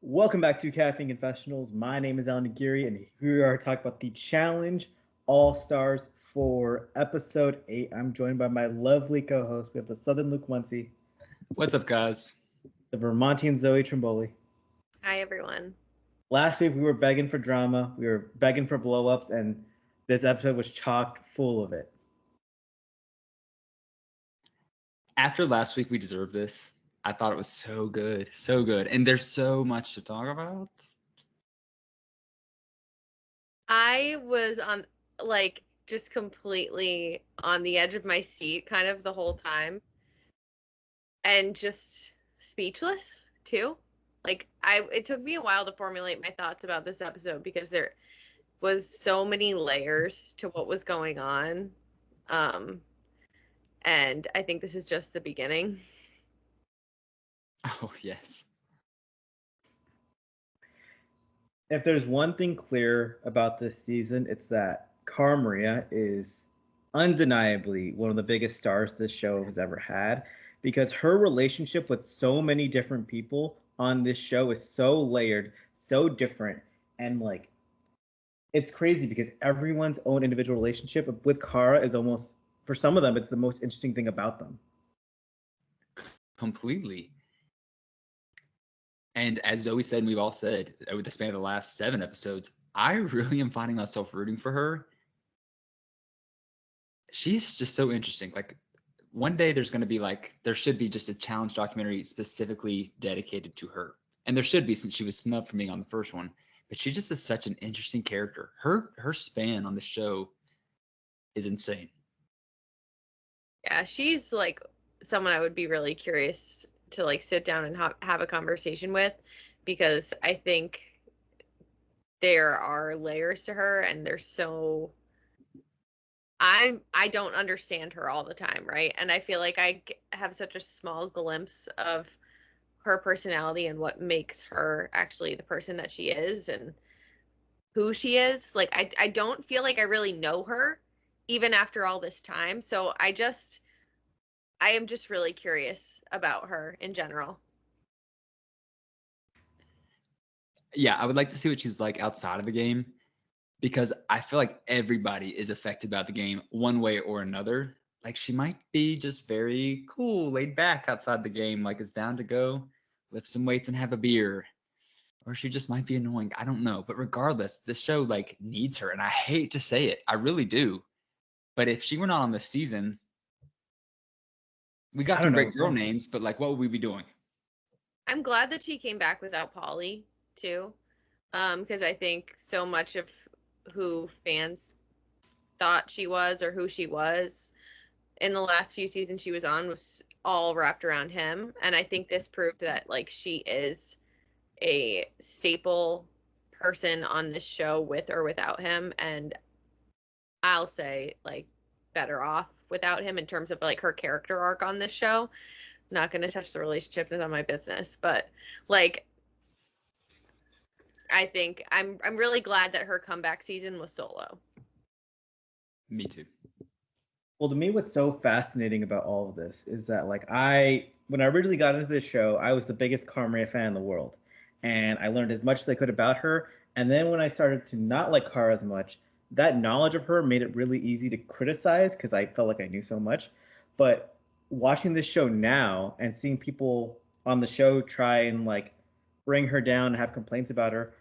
Welcome back to Caffeine Confessionals. My name is Allan, and we are talking about the Challenge All Stars for Episode 8. I'm joined by my lovely co host. We have the Southern Luke Muncie, What's up, guys? the Vermontian Zoe Trimboli. Hi, everyone. Last week, we were begging for drama, we were begging for blow ups, and this episode was chock full of it. After last week, we deserved this. I thought it was so good, so good. And there's so much to talk about. I was just completely on the edge of my seat kind of the whole time and just speechless too. It took me a while to formulate my thoughts about this episode because there was so many layers to what was going on. And I think this is just the beginning. Oh, yes. If there's one thing clear about this season, it's that Cara Maria is undeniably one of the biggest stars this show has ever had, because her relationship with so many different people on this show is so layered, so different, and it's crazy because everyone's own individual relationship with Cara is almost, for some of them, it's the most interesting thing about them. Completely. And as Zoe said, and we've all said over the span of the last 7 episodes, I really am finding myself rooting for her. She's just so interesting. One day there should be just a challenge documentary specifically dedicated to her. And there should be, since she was snubbed from being on the first one. But she just is such an interesting character. Her span on the show is insane. Yeah, she's someone I would be really curious to sit down and have a conversation with, because I think there are layers to her, and there's so I don't understand her all the time, right? And I feel like I have such a small glimpse of her personality and what makes her actually the person that she is and who she is. I don't feel like I really know her even after all this time. So I am just really curious about her in general. Yeah, I would like to see what she's like outside of the game, because I feel like everybody is affected by the game one way or another. She might be just very cool, laid back outside the game, is down to go lift some weights and have a beer. Or she just might be annoying. I don't know. But regardless, this show needs her. And I hate to say it. I really do. But if she were not on this season, we got some great girl names, but what would we be doing? I'm glad that she came back without Polly too. Because I think so much of who fans thought she was or who she was in the last few seasons she was on was all wrapped around him. And I think this proved that she is a staple person on this show with or without him. And I'll say better off without him in terms of her character arc on this show. Not going to touch the relationship, none of my business, but I think I'm really glad that her comeback season was solo. Me too. Well, to me, what's so fascinating about all of this is that when I originally got into this show, I was the biggest Cara Maria fan in the world, and I learned as much as I could about her. And then when I started to not like Cara as much, that knowledge of her made it really easy to criticize because I felt like I knew so much. But watching this show now and seeing people on the show try and bring her down and have complaints about her,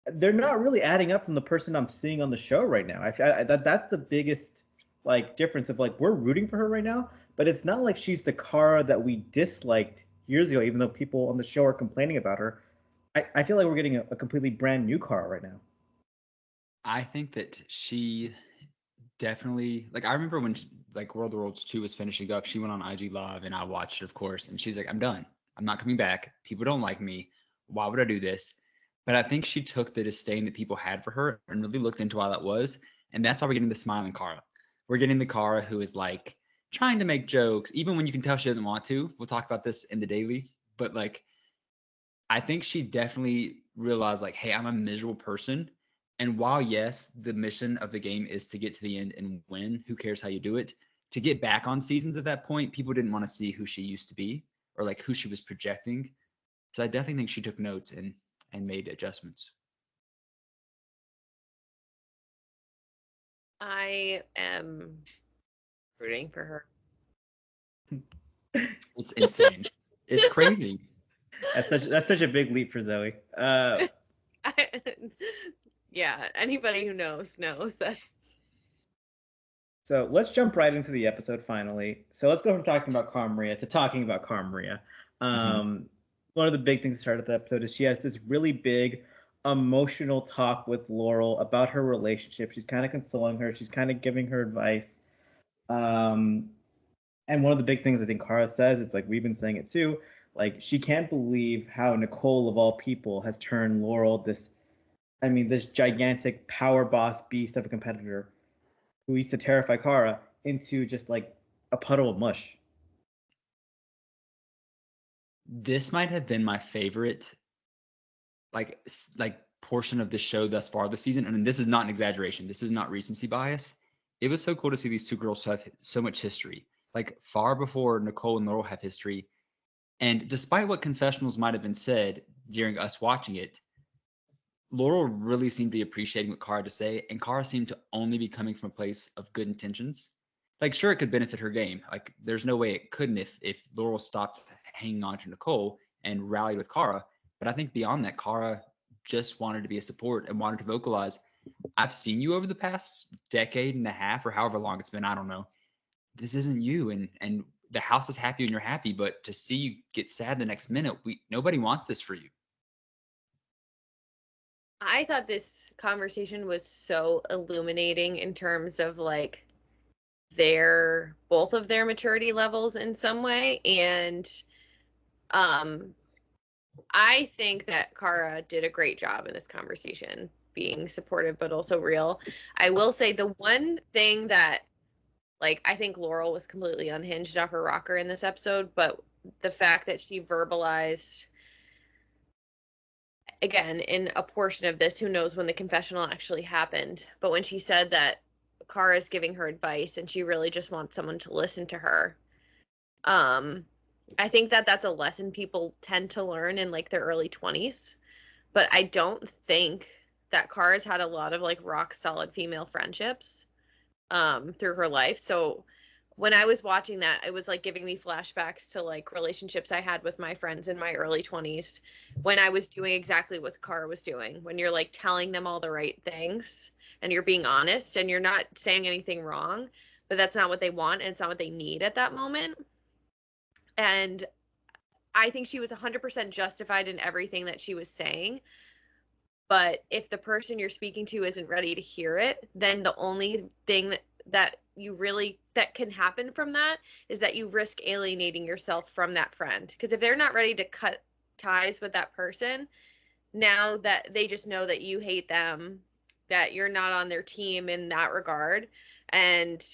they're not really adding up from the person I'm seeing on the show right now. That's the biggest difference of we're rooting for her right now, but it's not like she's the Cara that we disliked years ago, even though people on the show are complaining about her. I feel like we're getting a completely brand new Cara right now. I think that she definitely, I remember when World of Worlds 2 was finishing up, she went on IG Live and I watched it, of course, and she's like, I'm done. I'm not coming back. People don't like me. Why would I do this? But I think she took the disdain that people had for her and really looked into why that was. And that's why we're getting the smiling Cara. We're getting the Cara who is trying to make jokes, even when you can tell she doesn't want to. We'll talk about this in the daily. But I think she definitely realized hey, I'm a miserable person. And while, yes, the mission of the game is to get to the end and win, who cares how you do it? To get back on seasons at that point, people didn't want to see who she used to be or who she was projecting. So I definitely think she took notes and and made adjustments. I am rooting for her. It's insane. It's crazy. That's such a big leap for Zoe. Yeah, anybody who knows that's. So let's jump right into the episode finally. So let's go from talking about Cara Maria to talking about Cara Maria. One of the big things that started the episode is she has this really big emotional talk with Laurel about her relationship. She's kind of consoling her. She's kind of giving her advice. And one of the big things I think Cara says, it's like we've been saying it too, like she can't believe how Nicole of all people has turned Laurel this gigantic power boss beast of a competitor who used to terrify Cara into just like a puddle of mush. This might have been my favorite like portion of the show thus far this season. And this is not an exaggeration. This is not recency bias. It was so cool to see these two girls have so much history, like far before Nicole and Laurel have history. And despite what confessionals might have been said during us watching it, Laurel really seemed to be appreciating what Cara had to say, and Cara seemed to only be coming from a place of good intentions. Like, sure, it could benefit her game. Like, there's no way it couldn't if Laurel stopped hanging on to Nicole and rallied with Cara. But I think beyond that, Cara just wanted to be a support and wanted to vocalize, I've seen you over the past decade and a half or however long it's been, I don't know. This isn't you, and the house is happy when you're happy, but to see you get sad the next minute, nobody wants this for you. I thought this conversation was so illuminating in terms of like both of their maturity levels in some way. And I think that Cara did a great job in this conversation, being supportive but also real. I will say the one thing that, like, I think Laurel was completely unhinged off her rocker in this episode, but the fact that she verbalized, again, in a portion of this, who knows when the confessional actually happened, but when she said that Cara's giving her advice and she really just wants someone to listen to her, I think that that's a lesson people tend to learn in like their early 20s, but I don't think that Cara's had a lot of like rock solid female friendships through her life. So when I was watching that, it was like giving me flashbacks to like relationships I had with my friends in my early 20s when I was doing exactly what Cara was doing, when you're like telling them all the right things and you're being honest and you're not saying anything wrong, but that's not what they want and it's not what they need at that moment. And I think she was 100% justified in everything that she was saying. But if the person you're speaking to isn't ready to hear it, then the only thing that you really that can happen from that is that you risk alienating yourself from that friend. Because if they're not ready to cut ties with that person, now that they just know that you hate them, that you're not on their team in that regard. And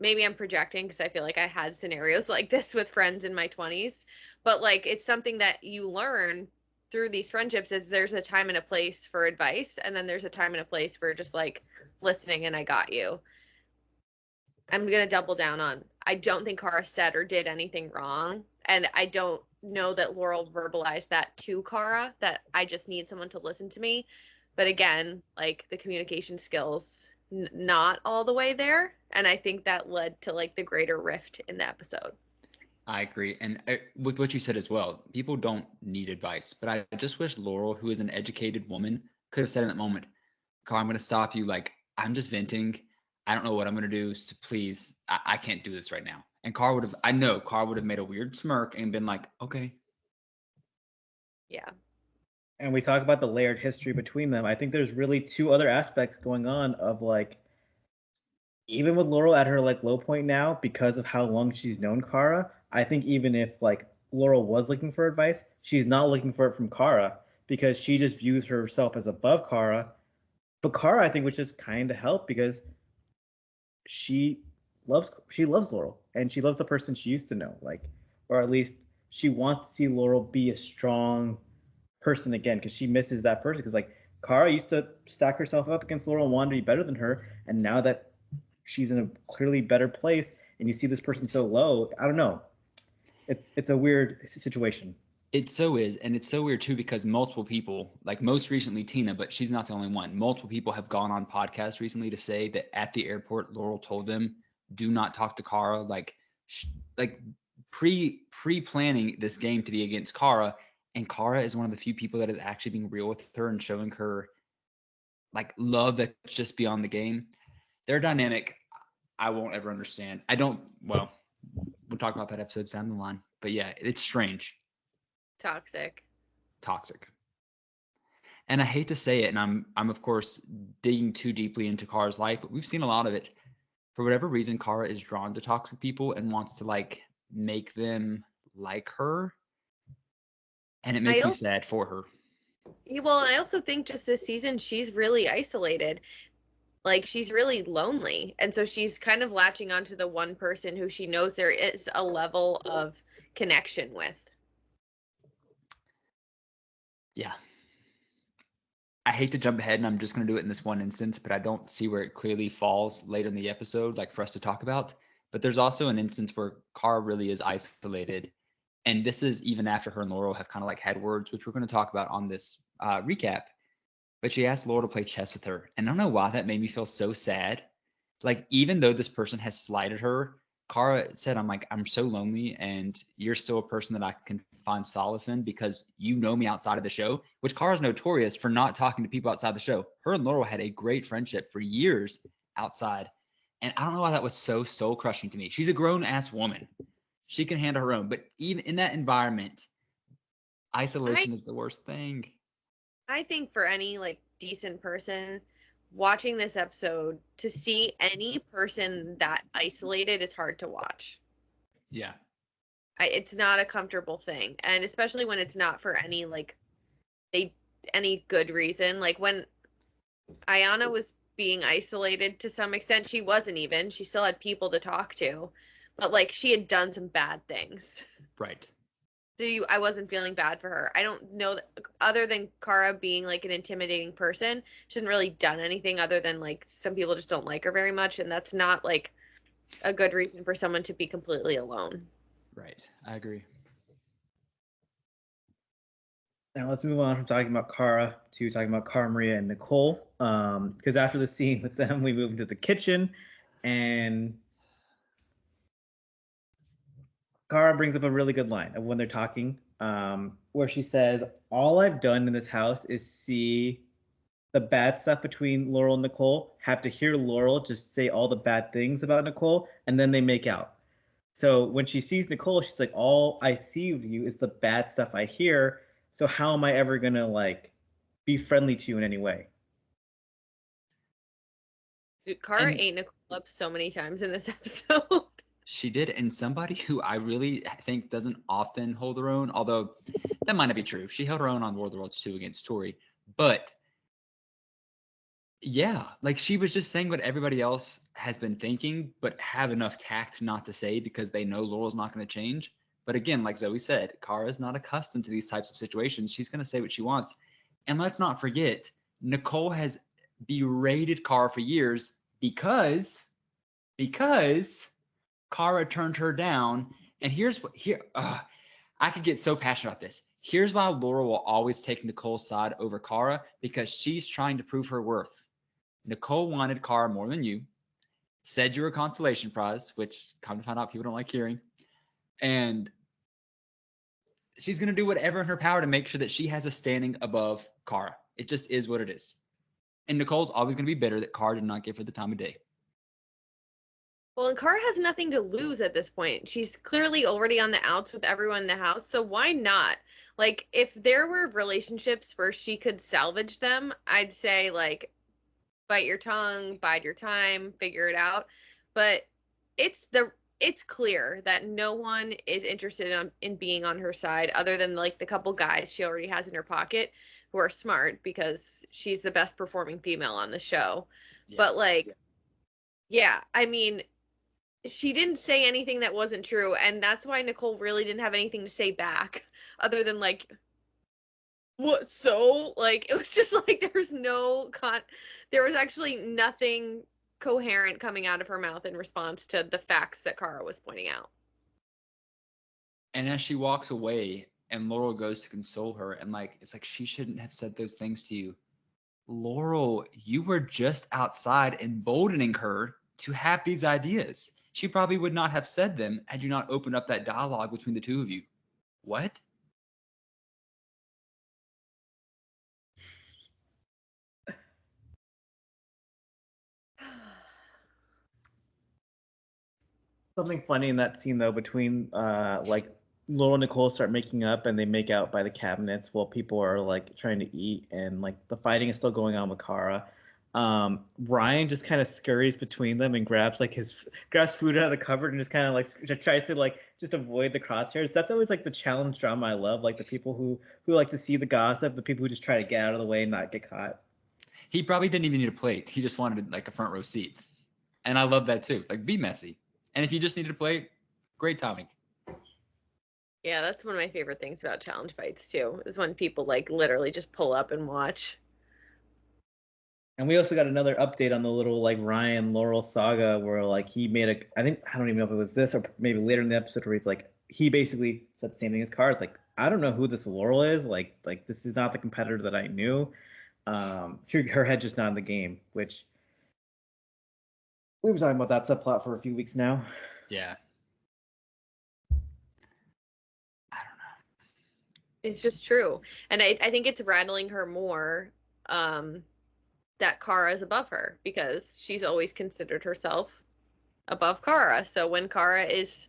maybe I'm projecting because I feel like I had scenarios like this with friends in my 20s, but like it's something that you learn through these friendships is there's a time and a place for advice, and then there's a time and a place for just like listening and I got you. I'm going to double down on, I don't think Cara said or did anything wrong. And I don't know that Laurel verbalized that to Cara, that I just need someone to listen to me. But again, like the communication skills, not all the way there. And I think that led to like the greater rift in the episode. I agree. And with what you said as well, people don't need advice. But I just wish Laurel, who is an educated woman, could have said in that moment, Cara, I'm going to stop you. Like, I'm just venting. I don't know what I'm going to do. So please, I can't do this right now. And I know Cara would have made a weird smirk and been like, okay. Yeah. And we talk about the layered history between them. I think there's really two other aspects going on of like, even with Laurel at her like low point now, because of how long she's known Cara, I think even if like Laurel was looking for advice, she's not looking for it from Cara because she just views herself as above Cara. But Cara, I think, would just kind of help because she loves Laurel and she loves the person she used to know, like, or at least she wants to see Laurel be a strong person again because she misses that person. Because like Cara used to stack herself up against Laurel and wanted to be better than her, and now that she's in a clearly better place and you see this person so low, I don't know. It's a weird situation. It so is, and it's so weird too because multiple people, like most recently Tina, but she's not the only one. Multiple people have gone on podcasts recently to say that at the airport, Laurel told them, "Do not talk to Cara." Like pre-planning this game to be against Cara, and Cara is one of the few people that is actually being real with her and showing her like love that's just beyond the game. Their dynamic, I won't ever understand. I don't. Well, we'll talk about that episode down the line, but yeah, it's strange. Toxic. And I hate to say it, and I'm of course digging too deeply into Kara's life, but we've seen a lot of it. For whatever reason, Kara is drawn to toxic people and wants to like make them like her. And it makes me sad for her. Well, I also think just this season she's really isolated. Like she's really lonely. And so she's kind of latching onto the one person who she knows there is a level of connection with. Yeah. I hate to jump ahead and I'm just going to do it in this one instance, but I don't see where it clearly falls later in the episode, like for us to talk about. But there's also an instance where Cara really is isolated. And this is even after her and Laurel have kind of like had words, which we're going to talk about on this recap. But she asked Laurel to play chess with her. And I don't know why that made me feel so sad. Like, even though this person has slighted her, Cara said, I'm so lonely, and you're still a person that I can find solace in because you know me outside of the show, which Cara's notorious for not talking to people outside the show. Her and Laurel had a great friendship for years outside. And I don't know why that was so soul crushing to me. She's a grown ass woman. She can handle her own. But even in that environment, isolation is the worst thing. I think for any like decent person watching this episode, to see any person that isolated is hard to watch. Yeah. It's not a comfortable thing, and especially when it's not for any like any good reason. Like when Ayana was being isolated to some extent, she still had people to talk to, but like she had done some bad things. Right. So I wasn't feeling bad for her. I don't know that, other than Cara being like an intimidating person, she hasn't really done anything other than like some people just don't like her very much, and that's not like a good reason for someone to be completely alone. Right. I agree. Now let's move on from talking about Cara to talking about Cara Maria and Nicole. Because after the scene with them, we move into the kitchen, and Cara brings up a really good line of when they're talking, where she says, "All I've done in this house is see the bad stuff between Laurel and Nicole, have to hear Laurel just say all the bad things about Nicole, and then they make out." So when she sees Nicole, she's like, "All I see of you is the bad stuff I hear. So how am I ever gonna like be friendly to you in any way?" Dude, Cara ate Nicole up so many times in this episode. She did, and somebody who I really think doesn't often hold her own, although that might not be true. She held her own on War of the Worlds 2 against Tori, but yeah, like she was just saying what everybody else has been thinking, but have enough tact not to say because they know Laurel's not going to change. But again, like Zoe said, Kara's not accustomed to these types of situations. She's going to say what she wants. And let's not forget, Nicole has berated Cara for years because Cara turned her down. And I could get so passionate about this. Here's why Laurel will always take Nicole's side over Cara, because she's trying to prove her worth. Nicole wanted Cara more than you, said you were a consolation prize, which come to find out people don't like hearing. And she's going to do whatever in her power to make sure that she has a standing above Cara. It just is what it is. And Nicole's always going to be bitter that Cara did not give her the time of day. Well, and Cara has nothing to lose at this point. She's clearly already on the outs with everyone in the house, so why not? Like, if there were relationships where she could salvage them, I'd say, like, bite your tongue, bide your time, figure it out. But it's clear that no one is interested in being on her side other than, like, the couple guys she already has in her pocket who are smart because she's the best performing female on the show. Yeah. But, like, yeah, I mean, she didn't say anything that wasn't true, and that's why Nicole really didn't have anything to say back other than like, what? So like, it was just like there was actually nothing coherent coming out of her mouth in response to the facts that Cara was pointing out. And as she walks away, and Laurel goes to console her, and like it's like she shouldn't have said those things to you. Laurel, you were just outside emboldening her to have these ideas. She probably would not have said them had you not opened up that dialogue between the two of you. What? Something funny in that scene though, between like Laurel and Nicole start making up and they make out by the cabinets while people are like trying to eat, and like the fighting is still going on with Cara. Ryan just kind of scurries between them and grabs like grabs food out of the cupboard and just kind of like tries to like just avoid the crosshairs. That's always like the challenge drama I love, like the people who like to see the gossip, the people who just try to get out of the way and not get caught. He probably didn't even need a plate. He just wanted like a front row seat. And I love that too. Like, be messy. And if you just needed a plate, great timing. Yeah, that's one of my favorite things about challenge fights too, is when people like literally just pull up and watch. And we also got another update on the little like Ryan Laurel saga where like he made I don't even know if it was this or maybe later in the episode where he's like he basically said the same thing as Cara. It's like, I don't know who this Laurel is. Like this is not the competitor that I knew. Her head just not in the game, which we were talking about that subplot for a few weeks now. Yeah. I don't know. It's just true. And I think it's rattling her more that Cara is above her, because she's always considered herself above Cara. So when Cara is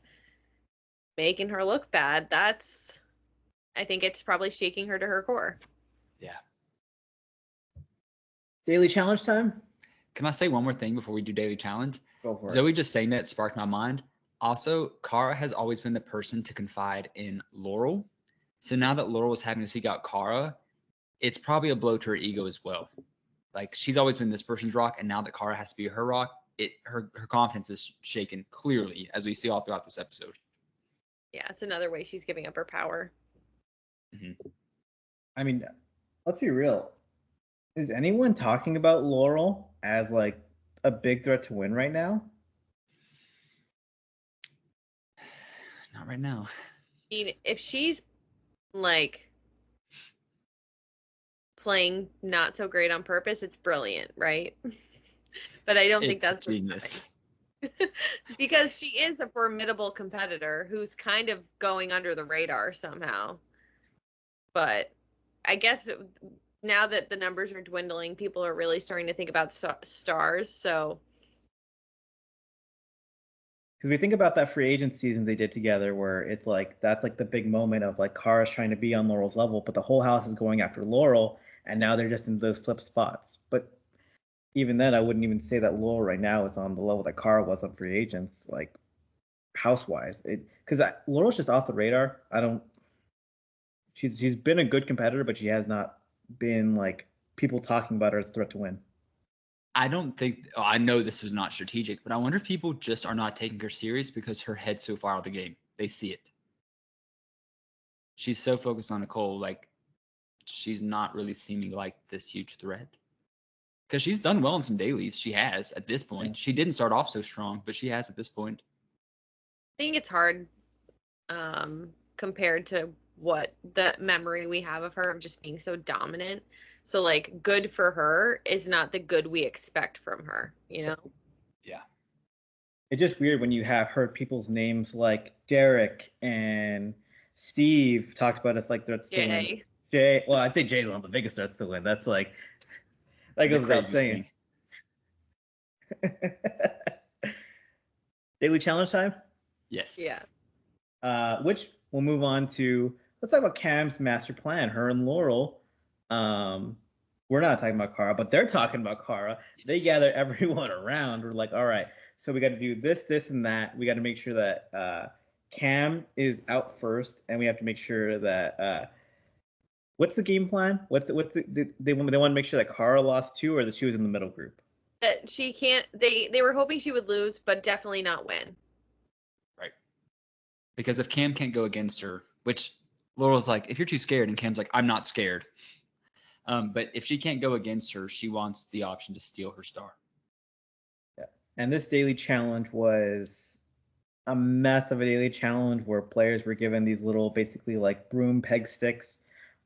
making her look bad, I think it's probably shaking her to her core. Yeah. Daily challenge time? Can I say one more thing before we do daily challenge? Go for it. Zoe just saying that sparked my mind. Also, Cara has always been the person to confide in Laurel. So now that Laurel is having to seek out Cara, it's probably a blow to her ego as well. Like, she's always been this person's rock, and now that Cara has to be her rock, her confidence is shaken clearly, as we see all throughout this episode. Yeah, it's another way she's giving up her power. Mm-hmm. I mean, let's be real. Is anyone talking about Laurel as like a big threat to win right now? Not right now. I mean, if she's like playing not so great on purpose, it's brilliant, right? But I don't think that's genius. because she is a formidable competitor who's kind of going under the radar somehow. But I guess now that the numbers are dwindling, people are really starting to think about stars. So, because we think about that free agent season they did together, where it's like that's like the big moment of like Cara's trying to be on Laurel's level, but the whole house is going after Laurel, and now they're just in those flip spots. But even then, I wouldn't even say that Laurel right now is on the level that Cara was on free agents, like house-wise. Because Laurel's just off the radar. I don't. She's been a good competitor, but she has not been like people talking about her as a threat to win. I don't think. Oh, I know this was not strategic, but I wonder if people just are not taking her serious because her head's so far out of the game. They see it. She's so focused on Nicole, like she's not really seeming like this huge threat. Because she's done well in some dailies. She has at this point. Yeah. She didn't start off so strong, but she has at this point. I think it's hard compared to what the memory we have of her of just being so dominant. So like good for her is not the good we expect from her, you know? Yeah. It's just weird when you have heard people's names like Derek and Steve talked about us like threats to win. Jay, well, I'd say Jay's one of the biggest threats to win. That's like that goes without saying. Daily challenge time? Yes. Yeah. Which we'll move on to. Let's talk about Cam's master plan. Her and Laurel. We're not talking about Cara, but they're talking about Cara. They gather everyone around. We're like, all right, so we got to do this, this, and that. We got to make sure that Cam is out first, and we have to make sure that what's the game plan? They want to make sure that Cara lost too, or that she was in the middle group. That she can't. They were hoping she would lose, but definitely not win. Right. Because if Cam can't go against her, which Laurel's like, if you're too scared, and Cam's like, I'm not scared. But if she can't go against her, she wants the option to steal her star. Yeah. And this daily challenge was a mess of a daily challenge where players were given these little, basically like broom peg sticks.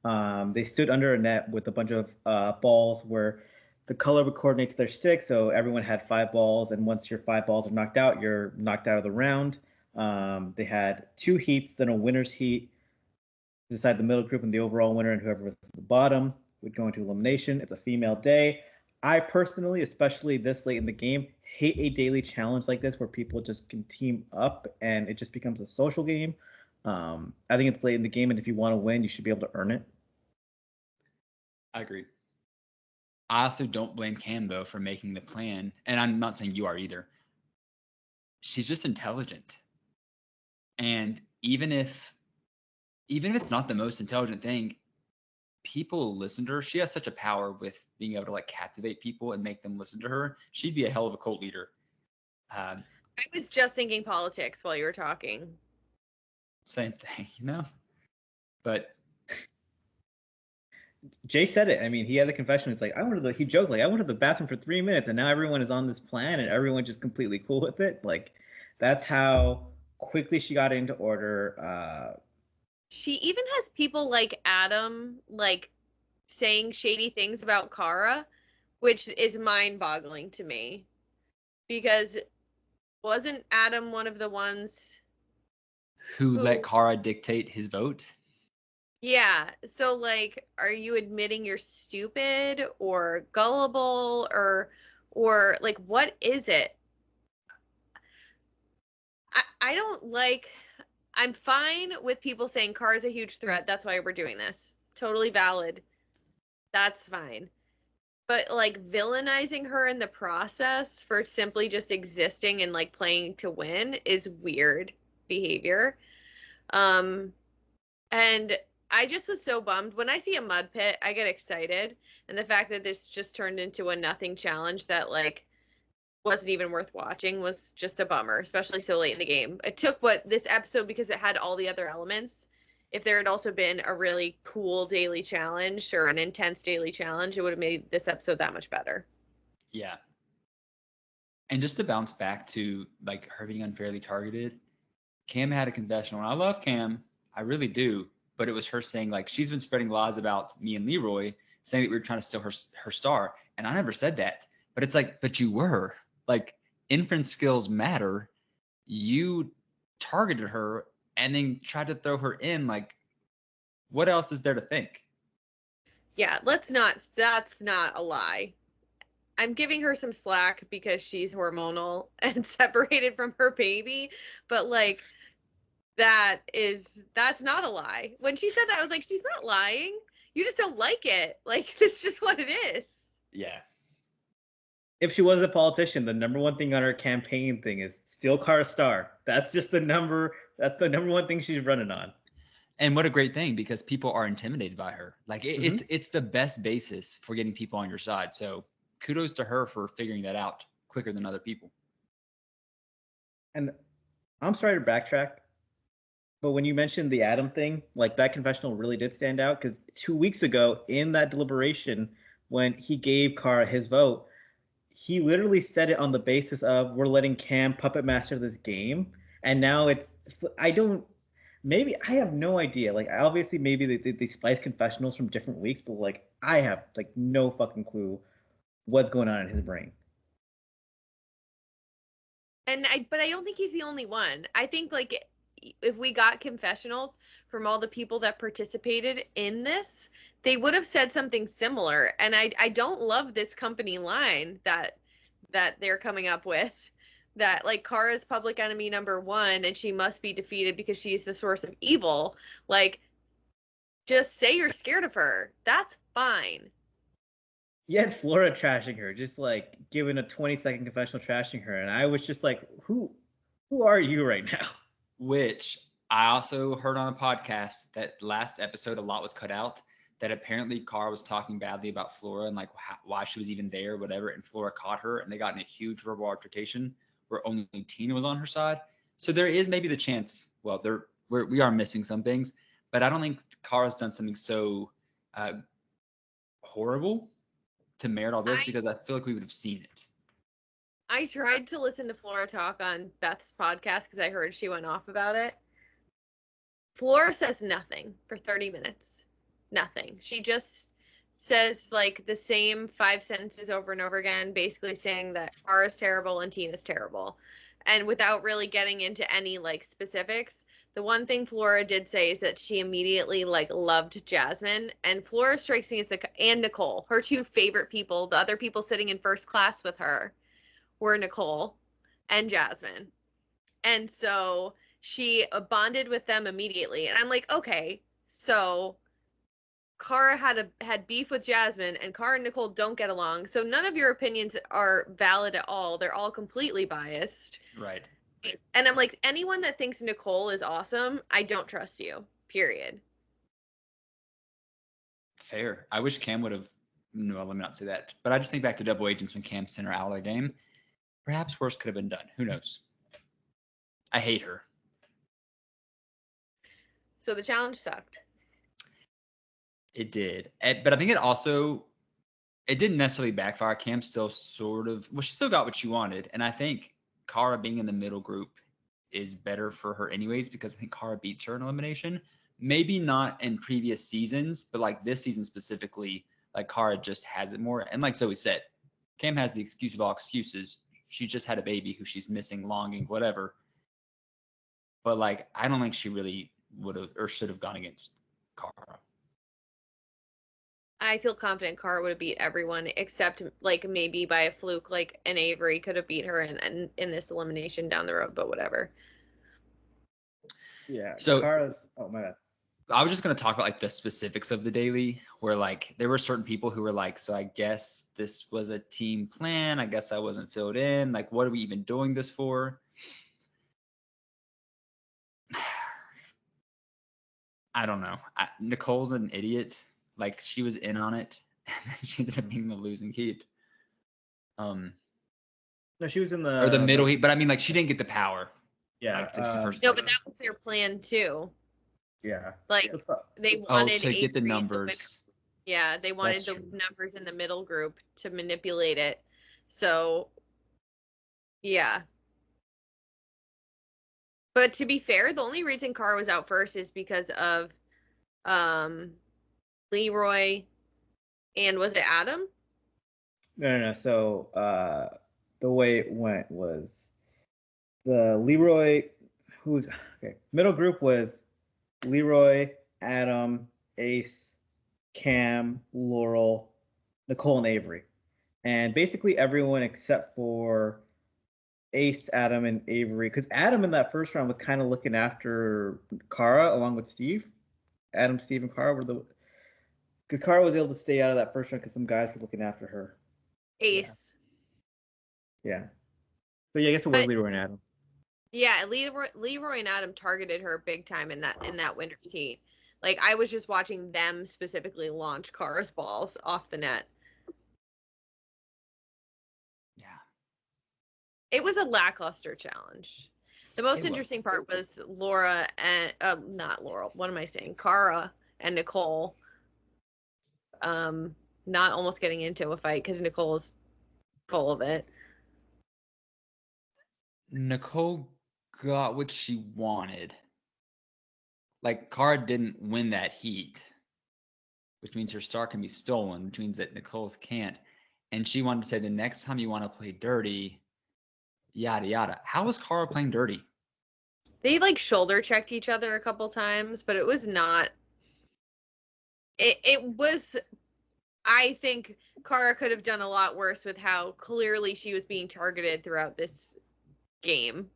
They stood under a net with a bunch of balls where the color would coordinate to their stick. So everyone had 5 balls, and once your 5 balls are knocked out, you're knocked out of the round. They had 2 heats, then a winner's heat to decide the middle group and the overall winner, and whoever was at the bottom would go into elimination. It's a female day. I personally, especially this late in the game, hate a daily challenge like this where people just can team up and it just becomes a social game. I think it's late in the game, and if you want to win, you should be able to earn it. I agree. I also don't blame Cam though for making the plan, and I'm not saying you are either. She's just intelligent, and even if it's not the most intelligent thing, people listen to her. She has such a power with being able to like captivate people and make them listen to her. She'd be a hell of a cult leader. I was just thinking politics while you were talking. Same thing, you know? But Jay said it. I mean, he had the confession. It's like, he joked, like, I went to the bathroom for 3 minutes and now everyone is on this plan and everyone's just completely cool with it. Like, that's how quickly she got into order. She even has people like Adam, like, saying shady things about Cara, which is mind-boggling to me. Because wasn't Adam one of the ones who let Cara dictate his vote? Yeah, so like, are you admitting you're stupid or gullible or like what is it? I don't like I'm fine with people saying Cara's a huge threat, that's why we're doing this. Totally valid. That's fine. But like villainizing her in the process for simply just existing and like playing to win is weird behavior. Um And I just was so bummed. When I see a mud pit, I get excited. And the fact that this just turned into a nothing challenge that like wasn't even worth watching was just a bummer, especially so late in the game. It took what this episode because it had all the other elements. If there had also been a really cool daily challenge or an intense daily challenge, it would have made this episode that much better. Yeah. And just to bounce back to like her being unfairly targeted, Cam had a confessional. And I love Cam. I really do. But it was her saying like she's been spreading lies about me and Leroy, saying that we were trying to steal her star. And I never said that. But it's like, but you were. Like inference skills matter. You targeted her and then tried to throw her in. Like, what else is there to think? Yeah, that's not a line. I'm giving her some slack because she's hormonal and separated from her baby, but like that's not a lie. When she said that, I was like, she's not lying. You just don't like it. Like it's just what it is. Yeah. If she was a politician, the number one thing on her campaign thing is steal Cara star. That's the number one thing she's running on. And what a great thing, because people are intimidated by her. Like it's the best basis for getting people on your side. So kudos to her for figuring that out quicker than other people. And I'm sorry to backtrack, but when you mentioned the Adam thing, like that confessional really did stand out because 2 weeks ago in that deliberation, when he gave Cara his vote, he literally said it on the basis of we're letting Cam puppet master this game, and now maybe I have no idea. Like obviously maybe they splice confessionals from different weeks, but like I have like no fucking clue what's going on in his brain. But I don't think he's the only one. I think like if we got confessionals from all the people that participated in this, they would have said something similar. And I don't love this company line that they're coming up with, that like Cara's public enemy number one and she must be defeated because she's the source of evil. Like just say you're scared of her. That's fine. You had Flora trashing her, just like giving a 20-second confessional trashing her, and I was just like, who are you right now? Which I also heard on a podcast that last episode a lot was cut out, that apparently Cara was talking badly about Flora and like why she was even there, whatever, and Flora caught her and they got in a huge verbal altercation where only Tina was on her side. So there is maybe the chance, well, we are missing some things, but I don't think Cara's done something so horrible to merit all this because I feel like we would have seen it. I tried to listen to Flora talk on Beth's podcast because I heard she went off about it. Flora says nothing for 30 minutes. Nothing. She just says like the same 5 sentences over and over again, basically saying that Cara's terrible and Tina's terrible. And without really getting into any like specifics, the one thing Flora did say is that she immediately like loved Jasmine, and Flora strikes me as like, and Nicole, her two favorite people. The other people sitting in first class with her were Nicole and Jasmine. And so she bonded with them immediately. And I'm like, okay, so Cara had beef with Jasmine, and Cara and Nicole don't get along. So none of your opinions are valid at all. They're all completely biased. Right. And I'm like, anyone that thinks Nicole is awesome, I don't trust you. Period. Fair. I wish Cam would have. No, let me not say that. But I just think back to Double Agents when Cam sent her out of the game. Perhaps worse could have been done. Who knows? I hate her. So the challenge sucked. It did. But I think it didn't necessarily backfire. Cam still sort of, well, she still got what she wanted. And I think Cara being in the middle group is better for her anyways, because I think Cara beats her in elimination. Maybe not in previous seasons, but like this season specifically, like Cara just has it more. And like Zoe said, Cam has the excuse of all excuses. She just had a baby who she's missing, longing, whatever. But like, I don't think she really would have or should have gone against Cara. I feel confident Cara would have beat everyone except like maybe by a fluke, like an Avery could have beat her in this elimination down the road, but whatever. Yeah. So Cara's. Oh my bad. I was just going to talk about like the specifics of the daily, where like there were certain people who were like, so I guess this was a team plan. I guess I wasn't filled in. Like, what are we even doing this for? I don't know. Nicole's an idiot. Like, she was in on it, and then she ended up being the losing heat. No, she was in or the middle heat, but I mean, like, she didn't get the power. Yeah. Like, no, but that was their plan too. Yeah. Like they wanted to get the Avery numbers. Yeah, they wanted That's the true. numbers in the middle group to manipulate it. So, yeah. But to be fair, the only reason Cara was out first is because of Leroy and was it Adam? No. So the way it went was the Leroy, middle group was Leroy, Adam, Ace, Cam, Laurel, Nicole, and Avery. And basically everyone except for Ace, Adam, and Avery, because Adam in that first round was kind of looking after Cara along with Steve. Adam, Steve, and Cara were because Cara was able to stay out of that first round because some guys were looking after her. Ace. Yeah. So yeah, I guess it was Leroy and Adam. Yeah, Leroy and Adam targeted her big time in that winner's heat. Like I was just watching them specifically launch Cara's balls off the net. Yeah. It was a lackluster challenge. The most interesting part was Laura and not Laurel. What am I saying? Cara and Nicole. Not almost getting into a fight because Nicole is full of it. Nicole got what she wanted. Like, Cara didn't win that heat, which means her star can be stolen, which means that Nicole's can't. And she wanted to say, the next time you want to play dirty, yada, yada. How was Cara playing dirty? They, like, shoulder checked each other a couple times, but it was not... It was... I think Cara could have done a lot worse with how clearly she was being targeted throughout this game.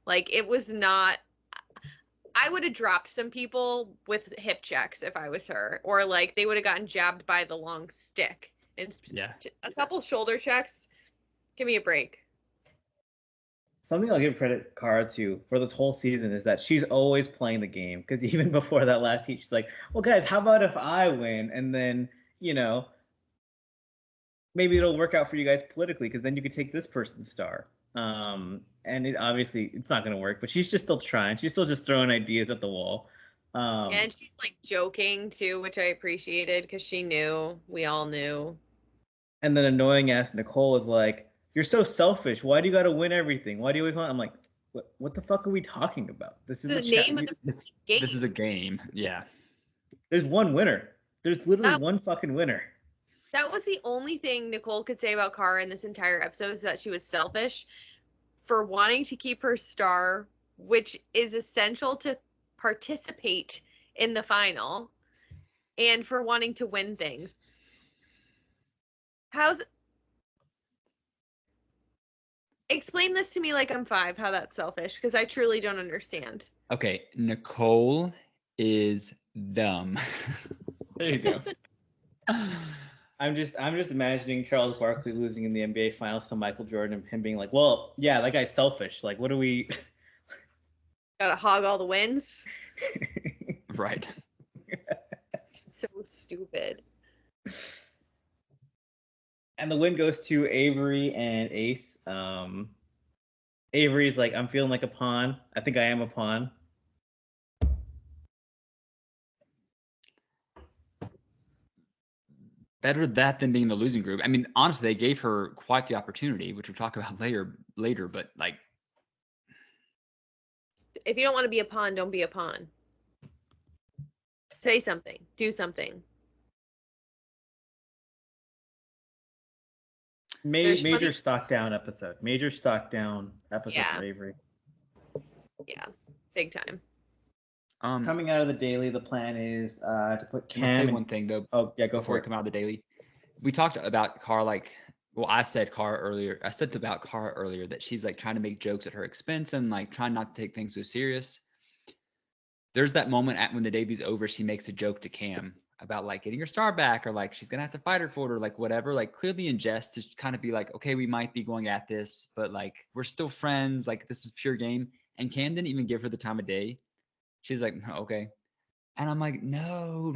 Like, it was not... I would have dropped some people with hip checks if I was her. Or, like, they would have gotten jabbed by the long stick. Yeah. A couple shoulder checks. Give me a break. Something I'll give credit Cara to for this whole season is that she's always playing the game. Because even before that last heat, she's like, well, guys, how about if I win? And then, maybe it'll work out for you guys politically because then you could take this person's star. And it's not going to work, but she's just still trying. She's still just throwing ideas at the wall. And she's like joking too, which I appreciated because we all knew. And then annoying ass Nicole is like, you're so selfish. Why do you got to win everything? Why do you always want? I'm like, what the fuck are we talking about? This is The name of the game. This is a game. Yeah. There's one winner. There's literally That- one fucking winner. That was the only thing Nicole could say about Cara in this entire episode, is that she was selfish for wanting to keep her star, which is essential to participate in the final, and for wanting to win things. Explain this to me like I'm 5, how that's selfish, because I truly don't understand. Okay, Nicole is dumb. There you go. I'm just imagining Charles Barkley losing in the NBA Finals to Michael Jordan and him being like, "Well, yeah, that guy's selfish. Like, what do we?" Gotta hog all the wins. Right. So stupid. And the win goes to Avery and Ace. Avery's like, "I'm feeling like a pawn. I think I am a pawn." Better that than being the losing group. I mean, honestly, they gave her quite the opportunity, which we'll talk about later, but like, If you don't want to be a pawn, don't be a pawn. Say something. Do something. Major stock down episode. Major stock down episode Yeah. for Avery. Yeah, big time. Coming out of the daily, the plan is to put can I Cam. say one thing though? Oh yeah, go before for we it. come out of the daily. We talked about Cara, like, well, I said Cara earlier. I said about Cara earlier that she's like trying to make jokes at her expense and like trying not to take things so serious. There's that moment when the daily's over, she makes a joke to Cam about like getting her star back, or like she's gonna have to fight her for it, or like whatever, like clearly in jest to kind of be like, okay, we might be going at this, but like we're still friends, like this is pure game. And Cam didn't even give her the time of day. She's like, okay. And I'm like, no.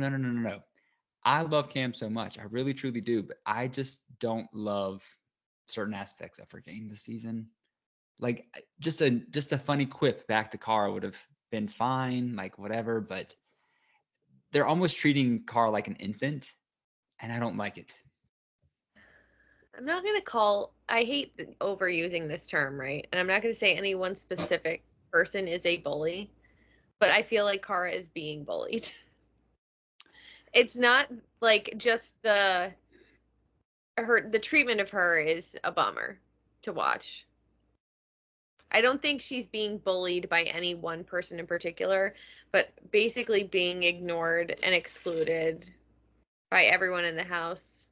I love Cam so much. I really, truly do. But I just don't love certain aspects of her game this season. Like just a funny quip back to Cara would have been fine, like whatever. But they're almost treating Cara like an infant, and I don't like it. I'm not going to call, I hate overusing this term, right? And I'm not going to say any one specific person is a bully, but I feel like Cara is being bullied. It's not like just the treatment of her is a bummer to watch. I don't think she's being bullied by any one person in particular, but basically being ignored and excluded by everyone in the house.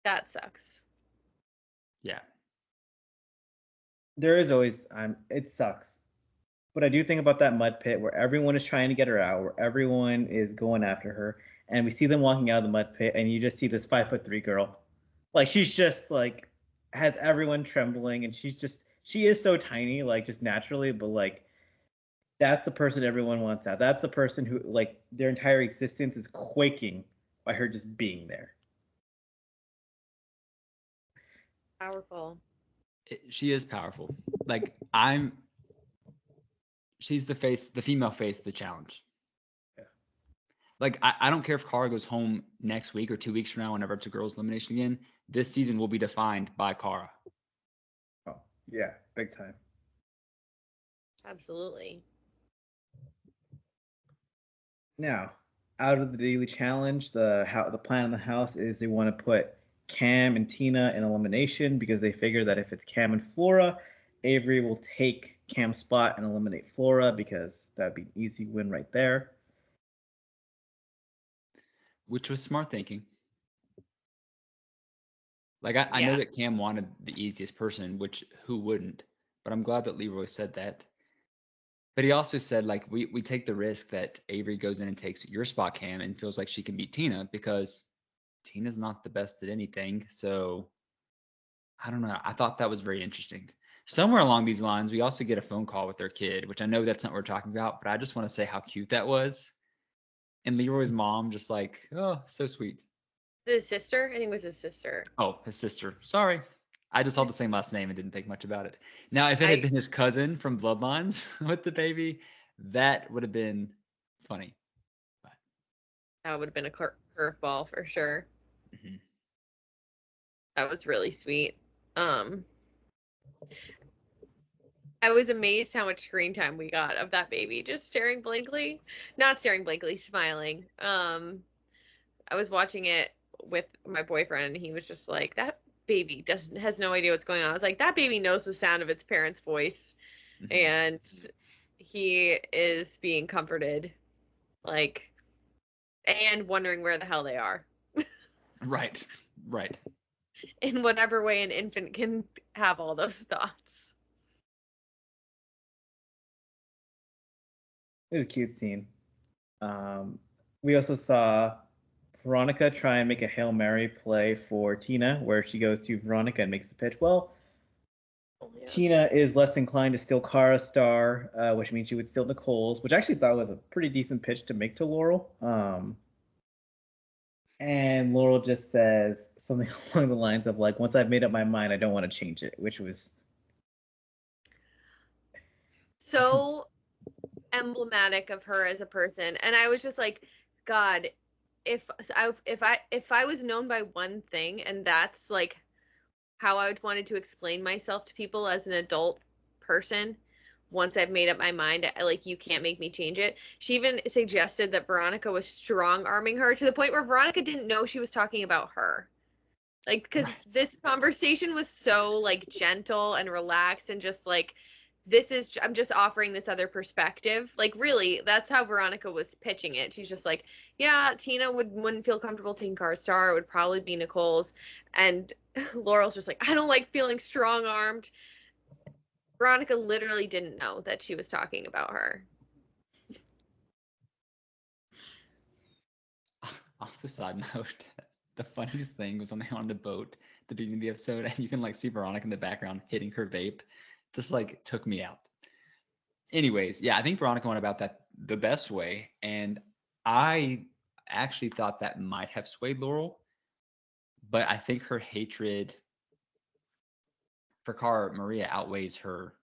That sucks. Yeah. There is always it sucks. But I do think about that mud pit where everyone is trying to get her out, where everyone is going after her, and we see them walking out of the mud pit, and you just see this 5'3" girl, like she's just like has everyone trembling, and she is so tiny, like just naturally, but like that's the person everyone wants out. That's the person who like their entire existence is quaking by her just being there. Powerful. She is powerful. Like she's the female face of the challenge. Yeah. Like I don't care if Cara goes home next week or 2 weeks from now, whenever it's a girls' elimination again. This season will be defined by Cara. Oh yeah, big time. Absolutely. Now, out of the daily challenge, the plan in the house is they want to put Cam and Tina in elimination because they figure that if it's Cam and Flora, Avery will take Cam's spot and eliminate Flora because that'd be an easy win right there. Which was smart thinking. Like I know that Cam wanted the easiest person, which who wouldn't? But I'm glad that Leroy said that. But he also said, like, we take the risk that Avery goes in and takes your spot, Cam, and feels like she can beat Tina because Tina's not the best at anything. So I don't know. I thought that was very interesting. Somewhere along these lines, we also get a phone call with their kid, which I know that's not what we're talking about, but I just want to say how cute that was. And Leroy's mom just like, oh, so sweet. His sister? I think it was his sister. Oh, his sister. Sorry. I just saw the same last name and didn't think much about it. Now, if it had been his cousin from Bloodlines with the baby, that would have been funny. But that would have been a curveball for sure. Mm-hmm. That was really sweet. Um, I was amazed how much screen time we got of that baby just staring blankly. Not staring blankly, smiling. I was watching it with my boyfriend and he was just like, that baby doesn't has no idea what's going on. I was like, that baby knows the sound of its parent's voice and he is being comforted, like, and wondering where the hell they are. Right. In whatever way an infant can have all those thoughts. It was a cute scene. We also saw Veronica try and make a Hail Mary play for Tina, where she goes to Veronica and makes the pitch. Well, Tina is less inclined to steal Cara's star, which means she would steal Nicole's, which I actually thought was a pretty decent pitch to make to Laurel. And Laurel just says something along the lines of like, "Once I've made up my mind, I don't want to change it," which was so emblematic of her as a person. And I was just like, God, if I was known by one thing and that's like how I would wanted to explain myself to people as an adult person, once I've made up my mind, like, you can't make me change it. She even suggested that Veronica was strong arming her to the point where Veronica didn't know she was talking about her. Like, because this conversation was so like gentle and relaxed and just like, I'm just offering this other perspective. Like, really, that's how Veronica was pitching it. She's just like, yeah, Tina wouldn't feel comfortable taking Cara's star. It would probably be Nicole's. And Laurel's just like, I don't like feeling strong armed. Veronica literally didn't know that she was talking about her. Also, side note, the funniest thing was when they were on the boat at the beginning of the episode, and you can like see Veronica in the background hitting her vape. Just like took me out. Anyways, yeah, I think Veronica went about that the best way, and I actually thought that might have swayed Laurel, but I think her hatred for Cara Maria outweighs her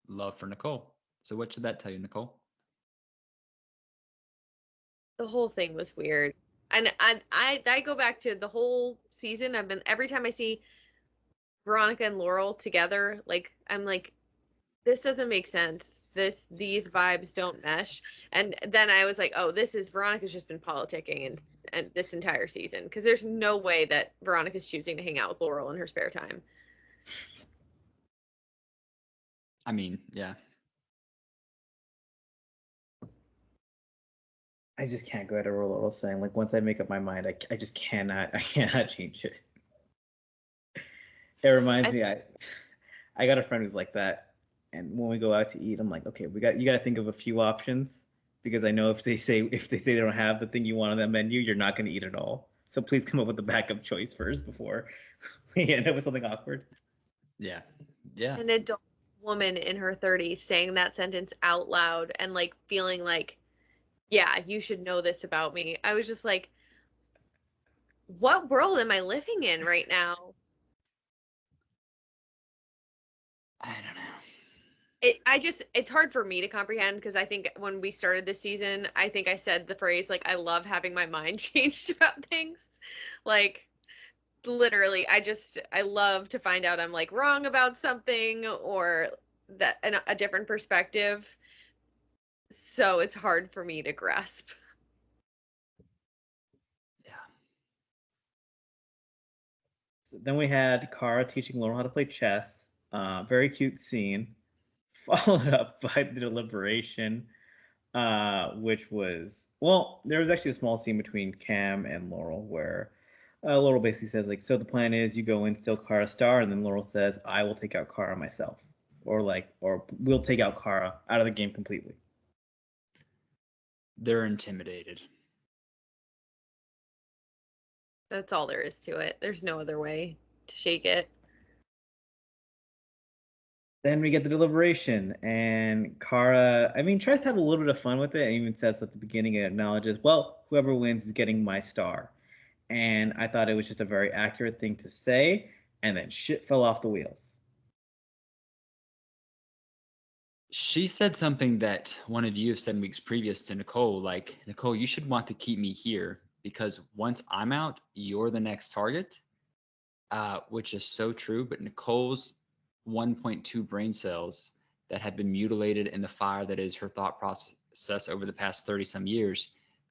love for Nicole. So what should that tell you, Nicole? The whole thing was weird. And I go back to the whole season. I've been every time I see Veronica and Laurel together, like, I'm like, this doesn't make sense. These vibes don't mesh. And then I was like, oh, this is Veronica's just been politicking and this entire season, because there's no way that Veronica's choosing to hang out with Laurel in her spare time. I mean, yeah. I just can't go at a Laurel saying like, once I make up my mind, I just cannot change it. It reminds me, I got a friend who's like that, and when we go out to eat, I'm like, okay, you got to think of a few options, because I know if they say they don't have the thing you want on that menu, you're not going to eat it all. So please come up with the backup choice first before we end up with something awkward. Yeah. An adult woman in her 30s saying that sentence out loud and like feeling like, yeah, you should know this about me. I was just like, what world am I living in right now? I don't know. It's hard for me to comprehend, because I think when we started this season, I think I said the phrase like, I love having my mind changed about things. Like, literally, I love to find out I'm like wrong about something, or that a different perspective. So it's hard for me to grasp. Yeah. So then we had Cara teaching Laurel how to play chess. Very cute scene. Followed up by the Deliberation, which was, well, there was actually a small scene between Cam and Laurel where Laurel basically says like, so the plan is you go in, steal Cara's star, and then Laurel says, I will take out Cara myself, or we'll take out Cara out of the game completely. They're intimidated. That's all there is to it. There's no other way to shake it. Then we get the Deliberation, and Cara, I mean, tries to have a little bit of fun with it, and even says at the beginning, it acknowledges, well, whoever wins is getting my star. And I thought it was just a very accurate thing to say, and then shit fell off the wheels. She said something that one of you have said weeks previous to Nicole, like, Nicole, you should want to keep me here because once I'm out, you're the next target. which is so true. But Nicole's 1.2 brain cells that had been mutilated in the fire that is her thought process over the past 30 some years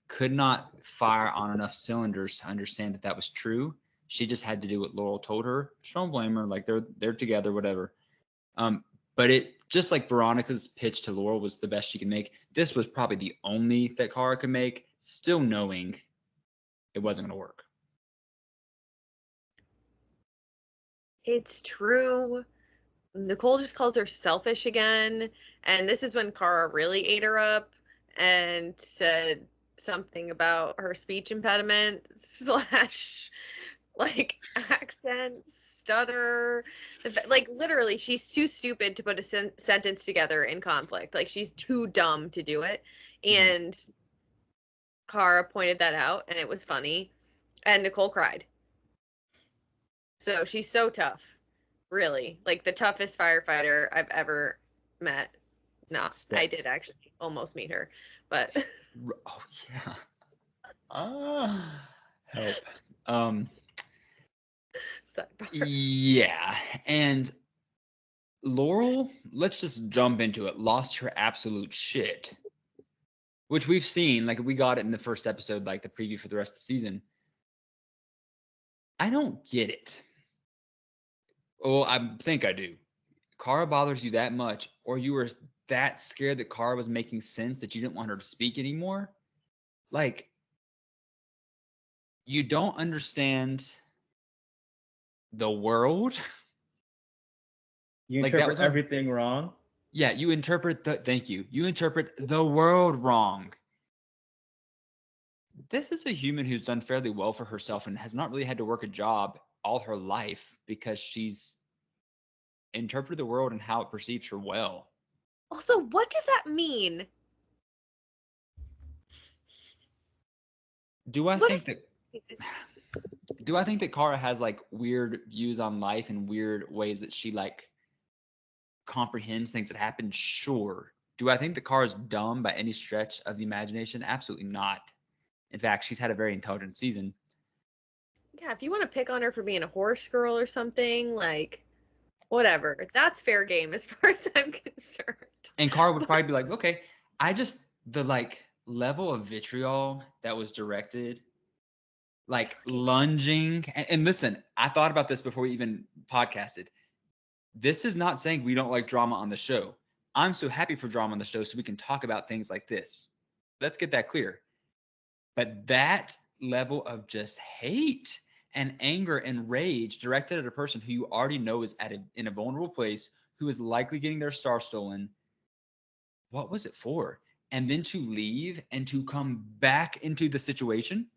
could not fire on enough cylinders to understand that that was true. She just had to do what Laurel told her. She don't blame her. Like they're together, whatever. But it just like Veronica's pitch to Laurel was the best she could make. This was probably the only that Cara could make, still knowing it wasn't going to work. It's true. Nicole just calls her selfish again. And this is when Cara really ate her up and said something about her speech impediment slash like accent, stutter. Like literally, she's too stupid to put a sentence together in conflict. Like she's too dumb to do it. And Cara pointed that out and it was funny. And Nicole cried. So she's so tough. Really, like the toughest firefighter I've ever met. No, I did actually almost meet her, but oh yeah. Help. Yeah, and Laurel, let's just jump into it. Lost her absolute shit, which we've seen. Like we got it in the first episode, like the preview for the rest of the season. I don't get it. Oh, I think I do. Cara bothers you that much, or you were that scared that Cara was making sense that you didn't want her to speak anymore? Like, you don't understand the world? You Like, interpret everything wrong? Yeah, you interpret thank you. You interpret the world wrong. This is a human who's done fairly well for herself and has not really had to work a job all her life because she's interpreted the world and how it perceives her well. Also, what does that mean? Do I think that Cara has like weird views on life and weird ways that she like comprehends things that happen? Sure. Do I think that Cara's dumb by any stretch of the imagination? Absolutely not. In fact, she's had a very intelligent season. Yeah, if you want to pick on her for being a horse girl or something, like whatever. That's fair game as far as I'm concerned. And Cara would probably be like, okay, the like level of vitriol that was directed, like lunging. And listen, I thought about this before we even podcasted. This is not saying we don't like drama on the show. I'm so happy for drama on the show so we can talk about things like this. Let's get that clear. But that level of just hate and anger and rage directed at a person who you already know is in a vulnerable place, who is likely getting their star stolen, what was it for? And then to leave and to come back into the situation?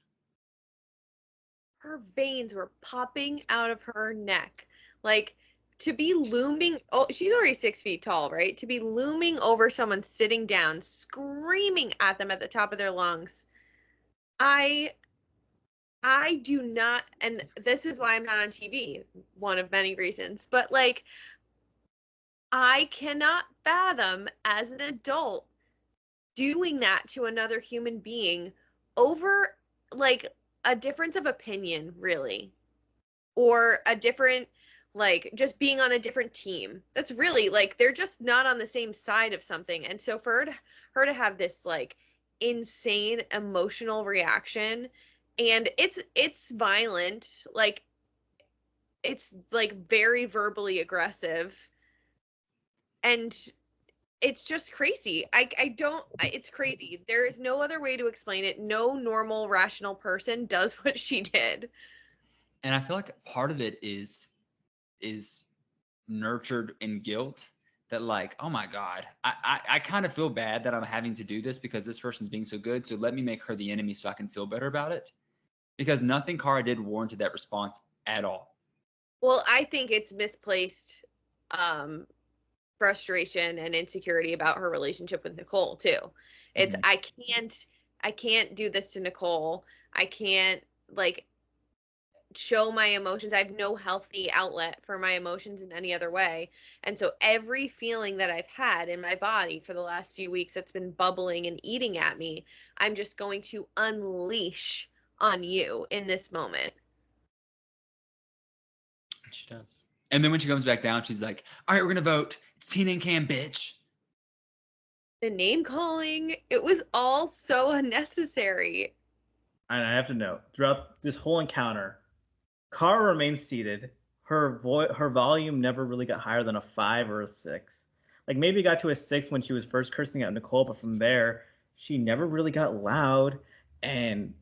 Her veins were popping out of her neck. Like, to be looming, oh, she's already 6 feet tall, right? To be looming over someone sitting down, screaming at them at the top of their lungs. I do not, and this is why I'm not on TV, one of many reasons, but like, I cannot fathom as an adult doing that to another human being over like a difference of opinion, really, or a different, like just being on a different team. That's really like they're just not on the same side of something. And so for her to have this like insane emotional reaction, and it's violent, like it's like very verbally aggressive, and it's just crazy. It's crazy. There is no other way to explain it. No normal, rational person does what she did. And I feel like part of it is nurtured in guilt that like, oh my God, I kind of feel bad that I'm having to do this because this person's being so good. So let me make her the enemy so I can feel better about it. Because nothing Cara did warranted that response at all. Well, I think it's misplaced frustration and insecurity about her relationship with Nicole too. It's I can't do this to Nicole. I can't like show my emotions. I have no healthy outlet for my emotions in any other way. And so every feeling that I've had in my body for the last few weeks that's been bubbling and eating at me, I'm just going to unleash on you in this moment. She does. And then when she comes back down, she's like, all right, we're going to vote. It's Tina and Cam, bitch. The name calling, it was all so unnecessary. And I have to note, throughout this whole encounter, Cara remains seated. Her volume never really got higher than a 5 or a 6. Like maybe it got to a 6 when she was first cursing at Nicole, but from there, she never really got loud. And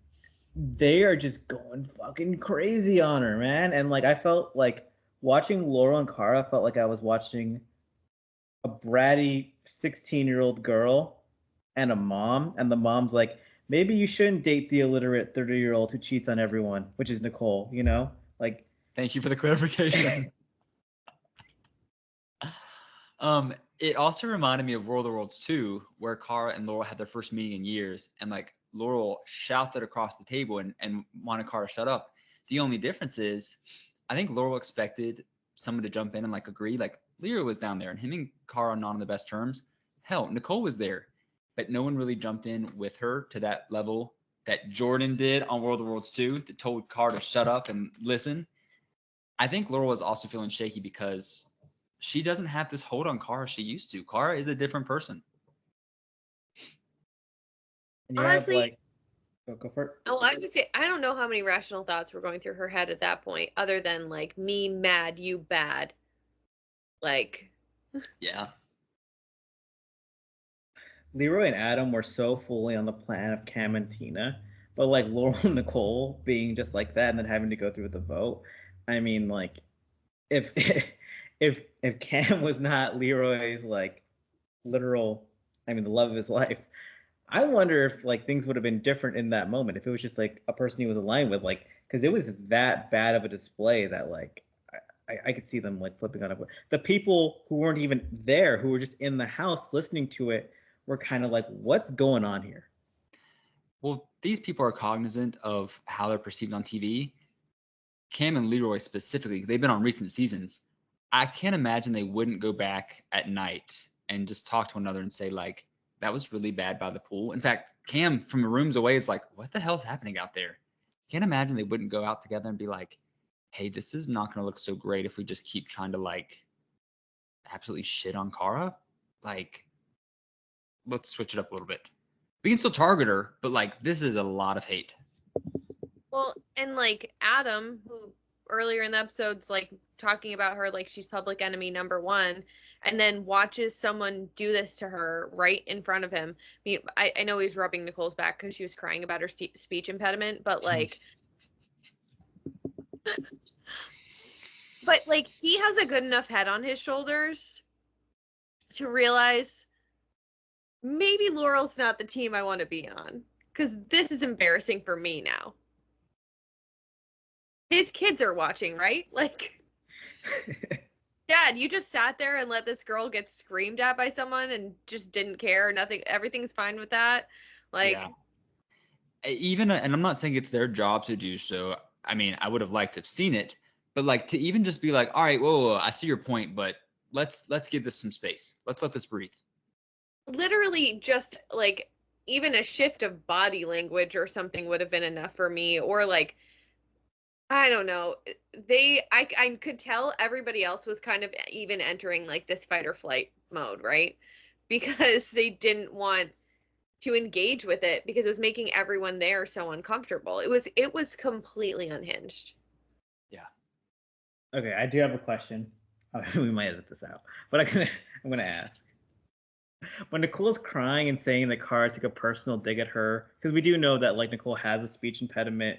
they are just going fucking crazy on her, man. And like I felt like watching Laurel and Cara felt like I was watching a bratty 16-year-old girl and a mom, and the mom's like, maybe you shouldn't date the illiterate 30-year-old who cheats on everyone, which is Nicole, you know? Like, thank you for the clarification. It also reminded me of World of Worlds 2, where Cara and Laurel had their first meeting in years, and like Laurel shouted across the table and wanted Cara to shut up. The only difference is, I think Laurel expected someone to jump in and like agree. Like Lyra was down there, and him and Cara are not on the best terms. Hell, Nicole was there, but no one really jumped in with her to that level that Jordan did on World of Worlds 2, that told Cara to shut up and listen. I think Laurel was also feeling shaky because she doesn't have this hold on Cara she used to. Cara is a different person. and you Honestly, have like, go for it. oh, I don't know how many rational thoughts were going through her head at that point, other than like me mad, you bad. Like, Yeah. Leroy and Adam were so fully on the plan of Cam and Tina, but like Laurel and Nicole being just like that and then having to go through with the vote. I mean, like, if if Cam was not Leroy's like literal, I mean, the love of his life, I wonder if like things would have been different in that moment if it was just like a person he was aligned with, like, because it was that bad of a display that like I could see them like flipping on it. The people who weren't even there, who were just in the house listening to it, were kind of like, "What's going on here?" Well, these people are cognizant of how they're perceived on TV. Cam and Leroy specifically, they've been on recent seasons. I can't imagine they wouldn't go back at night and just talk to one another and say, like, that was really bad by the pool. In fact, Cam from the rooms away is like, what the hell's happening out there? Can't imagine they wouldn't go out together and be like, hey, this is not going to look so great if we just keep trying to like absolutely shit on Cara. Like, let's switch it up a little bit. We can still target her, but like, this is a lot of hate. well, and like Adam, who earlier in the episode's like talking about her like she's public enemy number one, and then watches someone do this to her right in front of him. I mean, I know he's rubbing Nicole's back because she was crying about her speech impediment, but like, but like he has a good enough head on his shoulders to realize maybe Laurel's not the team I want to be on because this is embarrassing for me now. His kids are watching, right? Like, Dad, you just sat there and let this girl get screamed at by someone and just didn't care. Nothing, everything's fine with that. Like, Yeah. Even, and I'm not saying it's their job to do so. I mean, I would have liked to have seen it, but like to even just be like, all right, whoa, I see your point, but let's give this some space. Let's let this breathe. literally just like even a shift of body language or something would have been enough for me. Or like, I don't know. I could tell everybody else was kind of even entering like this fight or flight mode, right? Because they didn't want to engage with it because it was making everyone there so uncomfortable. It was completely unhinged. Yeah. Okay, I do have a question. We might edit this out, but I'm gonna ask. When Nicole's crying and saying that Cara took a personal dig at her, because we do know that like Nicole has a speech impediment,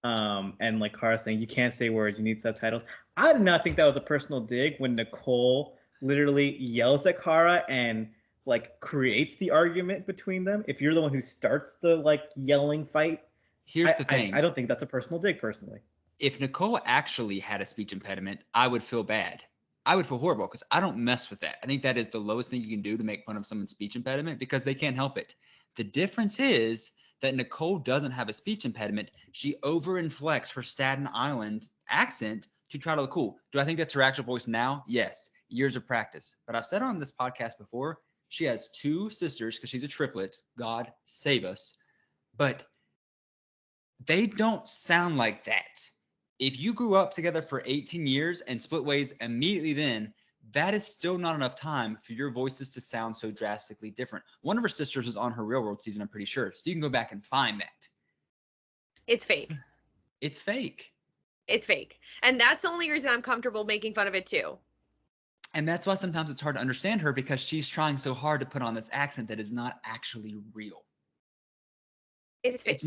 and like Cara saying you can't say words, you need subtitles. I did not think that was a personal dig when Nicole literally yells at Cara and like creates the argument between them. If you're the one who starts the like yelling fight, Here's the thing. I don't think that's a personal dig personally. If Nicole actually had a speech impediment, I would feel bad. I would feel horrible because I don't mess with that. I think that is the lowest thing you can do to make fun of someone's speech impediment because they can't help it. The difference is that Nicole doesn't have a speech impediment. She overinflects her Staten Island accent to try to look cool. Do I think that's her actual voice now? Yes. Years of practice. But I've said on this podcast before, she has two sisters because she's a triplet. God save us. But they don't sound like that. if you grew up together for 18 years and split ways immediately then, that is still not enough time for your voices to sound so drastically different. One of her sisters was on her Real World season, I'm pretty sure. So you can go back and find that. It's fake. It's fake. It's fake. And that's the only reason I'm comfortable making fun of it too. And that's why sometimes it's hard to understand her, because she's trying so hard to put on this accent that is not actually real. It's fake.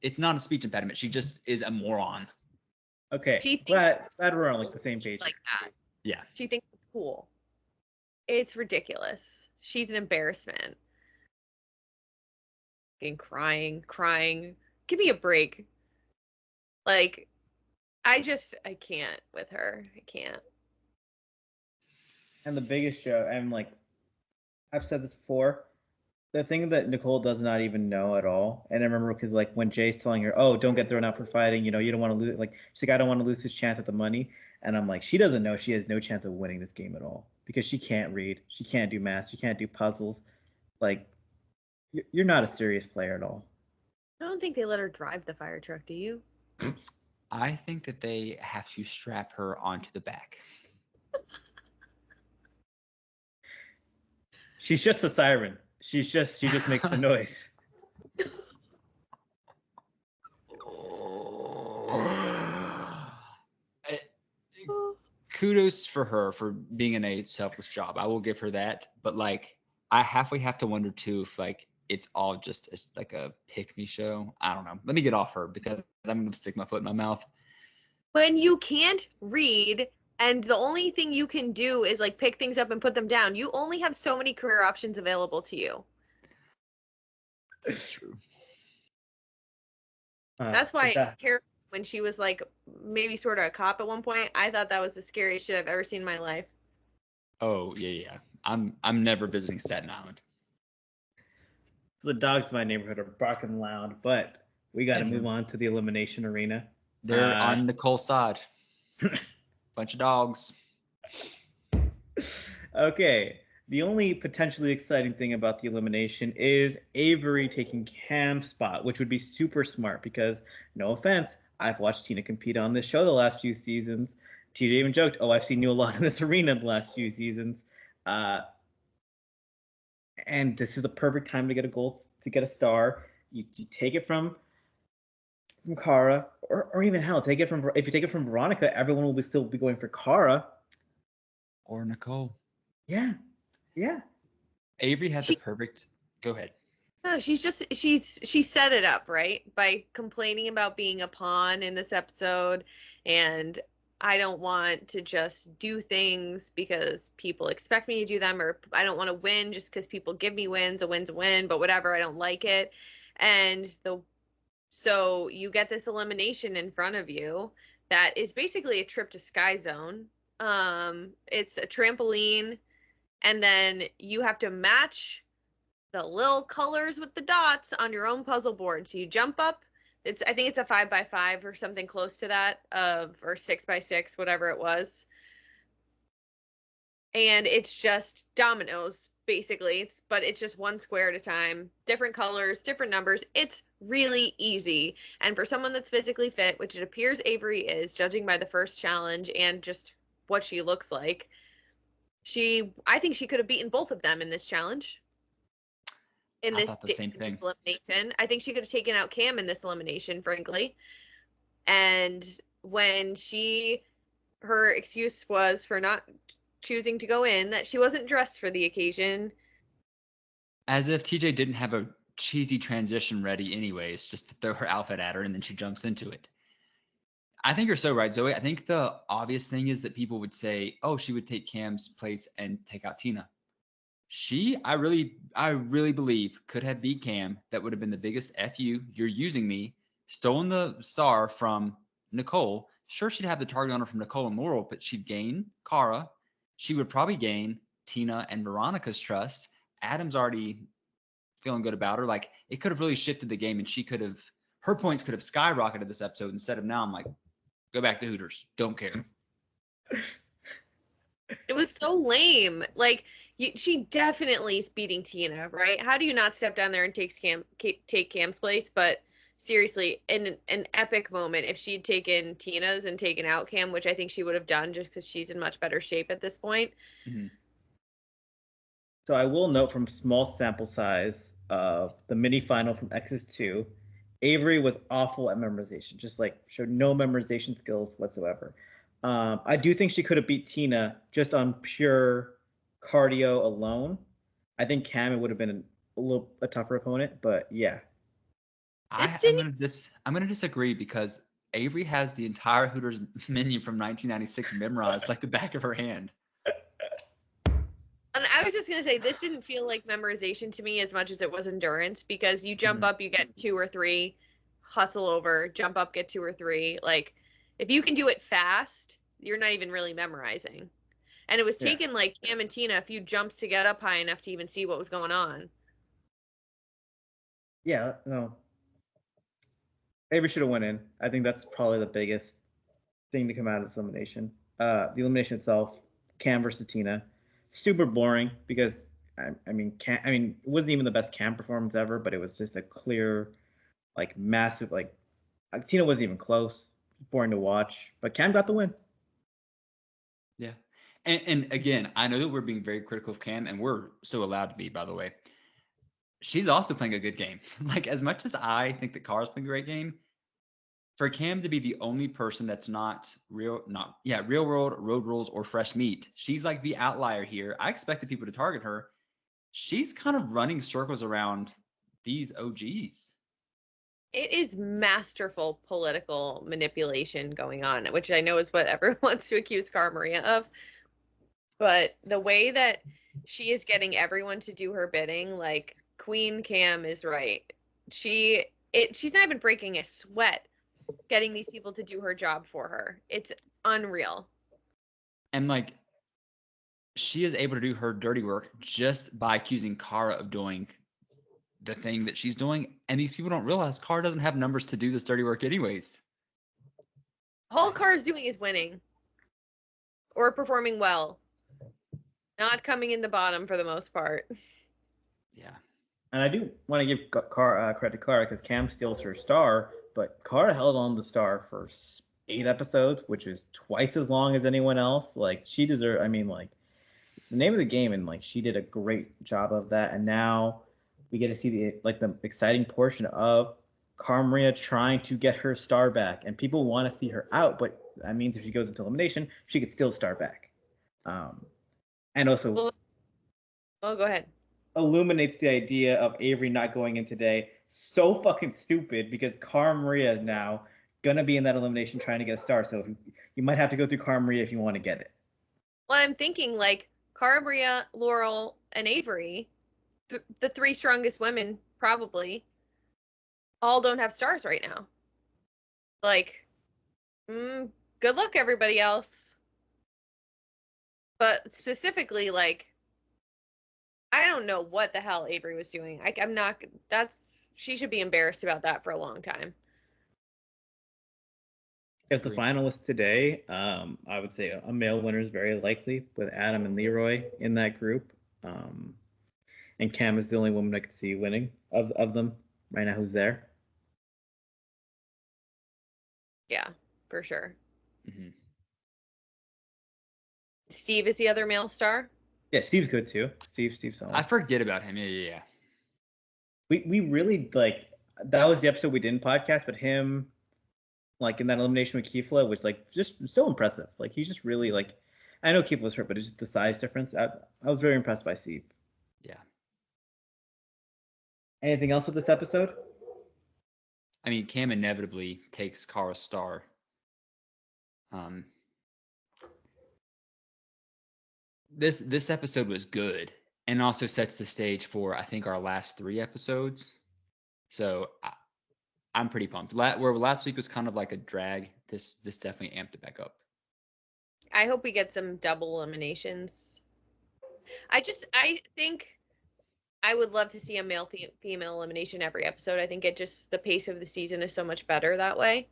It's not a speech impediment. She just is a moron. Okay, glad we're on like the same page. Like that. Yeah. She thinks it's cool. It's ridiculous. She's an embarrassment. And crying. Give me a break. Like, I can't with her. I can't. And the biggest show, and like, I've said this before, the thing that Nicole does not even know at all. And I remember because like when Jay's telling her, "Oh, don't get thrown out for fighting. You know, you don't want to lose." Like she's like, "I don't want to lose his chance at the money." And I'm like, she doesn't know she has no chance of winning this game at all because she can't read, she can't do math, she can't do puzzles. Like, you're not a serious player at all. I don't think they let her drive the fire truck. Do you? I think that they have to strap her onto the back. She's just a siren. She just makes the noise. Kudos for her for being in a selfless job. I will give her that. But like, I halfway have to wonder too if like it's all just like a pick me show. I don't know. Let me get off her because I'm gonna stick my foot in my mouth. When you can't read and the only thing you can do is like pick things up and put them down, you only have so many career options available to you. It's true. That's why Tara, when she was like maybe sort of a cop at one point, I thought that was the scariest shit I've ever seen in my life. Oh yeah. I'm never visiting Staten Island. So the dogs in my neighborhood are barking loud, but we got to move on to the elimination arena. They're on Nicole's side. Bunch of dogs. Okay. The only potentially exciting thing about the elimination is Avery taking Cam's spot, which would be super smart because, no offense, I've watched Tina compete on this show the last few seasons. Tina even joked, "Oh, I've seen you a lot in this arena the last few seasons." And this is the perfect time to get a gold, to get a star. You take it from Cara, or even hell, take it from, if you take it from Veronica, everyone will still be going for Cara or Nicole. Yeah. Avery had the perfect. Go ahead. No, she set it up right by complaining about being a pawn in this episode, and I don't want to just do things because people expect me to do them, or I don't want to win just because people give me wins. A win's a win, but whatever, I don't like it. And so you get this elimination in front of you that is basically a trip to Sky Zone. It's a trampoline, and then you have to match the little colors with the dots on your own puzzle board. So you jump up. I think it's a 5x5 or something close to that, or 6x6, whatever it was. And it's just dominoes, basically. But it's just one square at a time, different colors, different numbers. It's really easy. And for someone that's physically fit, which it appears Avery is, judging by the first challenge and just what she looks like, I think she could have beaten both of them in this challenge. In this elimination, I think she could have taken out Cam in this elimination, frankly. And when her excuse was for not choosing to go in that she wasn't dressed for the occasion. As if TJ didn't have a cheesy transition ready anyways, just to throw her outfit at her and then she jumps into it. I think you're so right, Zoe. I think the obvious thing is that people would say, oh, she would take Cam's place and take out Tina. I really believe could have beat Cam. That would have been the biggest FU. You're using me, stolen the star from Nicole. Sure, she'd have the target on her from Nicole and Laurel, but she'd gain Cara. She would probably gain Tina and Veronica's trust. Adam's already feeling good about her. Like, it could have really shifted the game, and her points could have skyrocketed this episode instead of now I'm like, go back to Hooters. Don't care. It was so lame. Like, she definitely is beating Tina, right? How do you not step down there and take Cam's place? But seriously, in an epic moment, if she'd taken Tina's and taken out Cam, which I think she would have done just because she's in much better shape at this point. Mhm. So I will note from small sample size of the mini final from Exes 2, Avery was awful at memorization, just like showed no memorization skills whatsoever. I do think she could have beat Tina just on pure cardio alone. I think Cam would have been a tougher opponent, but yeah. This I'm didn't. gonna disagree because Avery has the entire Hooters menu from 1996 memorized like the back of her hand. And I was just gonna say this didn't feel like memorization to me as much as it was endurance, because you jump up, you get 2 or 3, hustle over, jump up, get 2 or 3. Like, if you can do it fast, you're not even really memorizing. And it was Yeah. taking like Cam and Tina a few jumps to get up high enough to even see what was going on. Yeah, no. Avery should have went in. I think that's probably the biggest thing to come out of this elimination. The elimination itself, Cam versus Tina, super boring because it wasn't even the best Cam performance ever, but it was just a clear, like massive, like Tina wasn't even close. Boring to watch, but Cam got the win. Yeah. And again, I know that we're being very critical of Cam, and we're so allowed to be, by the way. She's also playing a good game. Like, as much as I think that Cara's playing a great game, for Cam to be the only person that's not real world, road rules, or fresh meat, she's like the outlier here. I expected people to target her. She's kind of running circles around these OGs. It is masterful political manipulation going on, which I know is what everyone wants to accuse Cara Maria of. But the way that she is getting everyone to do her bidding, like Queen Cam is right. She's not even breaking a sweat getting these people to do her job for her. It's unreal. And like, she is able to do her dirty work just by accusing Cara of doing the thing that she's doing. And these people don't realize Cara doesn't have numbers to do this dirty work anyways. All Cara's doing is winning or performing well, not coming in the bottom for the most part. Yeah. And I do want to give credit to Cara because Cam steals her star, but Cara held on the star for 8 episodes, which is twice as long as anyone else. Like she deserved. I mean, like it's the name of the game, and like she did a great job of that. And now we get to see the exciting portion of Cara Maria trying to get her star back, and people want to see her out, but that means if she goes into elimination, she could still star back. And also, Well, go ahead. illuminates the idea of Avery not going in today. So fucking stupid because Cara Maria is now gonna be in that elimination trying to get a star. So you might have to go through Cara Maria if you want to get it. Well, I'm thinking like Cara Maria, Laurel, and Avery, the 3 strongest women probably, all don't have stars right now. Like, good luck, everybody else. But specifically, like, I don't know what the hell Avery was doing. I'm not. She should be embarrassed about that for a long time. If the finalists today, I would say a male winner is very likely with Adam and Leroy in that group. And Cam is the only woman I could see winning of them right now who's there. Yeah, for sure. Mm-hmm. Steve is the other male star. Yeah, Steve's good too. Steve's solid. I forget about him. Yeah. We really like that was the episode we didn't podcast, but him like in that elimination with Kifla was like just so impressive. Like he's just really like I know Kifla was hurt, but it's just the size difference. I was very impressed by Steve. Yeah. Anything else with this episode? I mean, Cam inevitably takes Cara's star. This episode was good and also sets the stage for I think our last 3 episodes. So I'm pretty pumped. Where last week was kind of like a drag, this definitely amped it back up. I hope we get some double eliminations. I think I would love to see a male female elimination every episode. I think the pace of the season is so much better that way.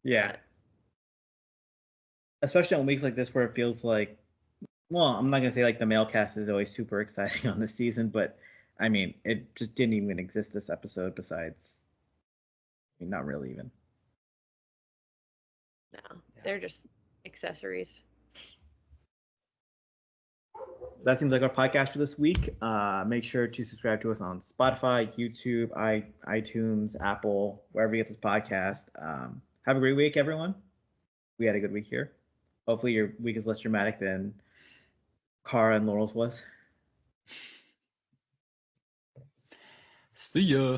Yeah. Especially on weeks like this where it feels like, well, I'm not gonna say like the male cast is always super exciting on this season, but I mean it just didn't even exist this episode besides I mean, not really even. No, they're just accessories. That seems like our podcast for this week. Make sure to subscribe to us on Spotify, YouTube, iTunes, Apple, wherever you get this podcast. Have a great week, everyone. We had a good week here. Hopefully your week is less dramatic than Cara and Laurel's was. See ya.